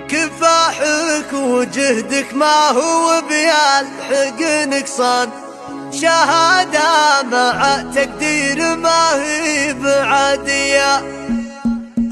كفاحك وجهدك ما هو بيلحق نقصان، شهادة مع تقدير ما هي بعادية.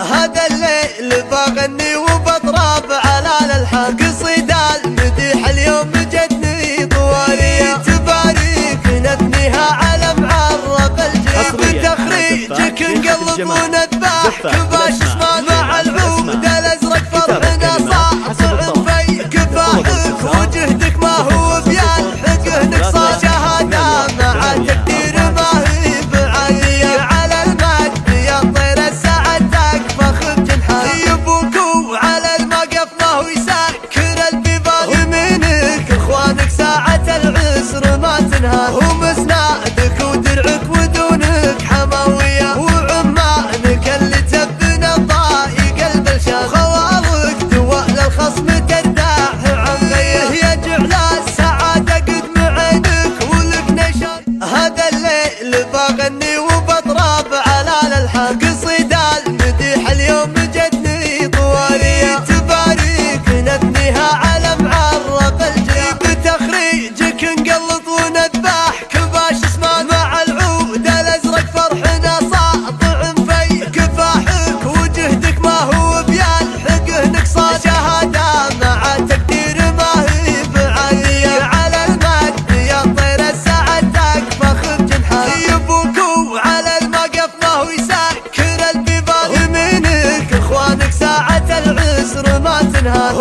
هذا الليل بغني وبطرب على الالحان، قصيدة المديح اليوم جتني طوالية. تباريك نثنيها على معرب الجيب، بتخريجك نقلب ونذبح كباش اسمان مع العود الازرق فرحنا ساطع في. كفاحك وجهدك ما هو بيلحق نقصان، شهادة مع تقدير ما هي بعالية. على المجد يا طير السعد تكفخ بجنحان، يبوك وعلى المقف ما هو يسكر البيبان. يمينك اخوانك ساعة العسر ما تنهان، هم اسنادك ودرعك ودونك حماوية. وعمانك اللي تبنى ضايق البلشان، خوارق دواء للخصم ترداح عميه. يجعل السعادة قدم عينك ولك نشان. هذا الليل بغني وبطرب على الالحان، قصيدة المديح اليوم جتني طوالية. تباريك نثنيها على معرب الجيب، بتخريجك نقلط ونذبح كباش اسمان مع العود الازرق فرحنا ساطع في. كفاحك وجهدك ما هو بيلحق نقصان، شهادة مع تقدير ما هي بعالية. على المجد يا طير السعد تكفخ بجنحان، يبوك وعلى المقف ما هو يسكر البيبان. يمينك اخوانك ساعة العسر ما تنهان،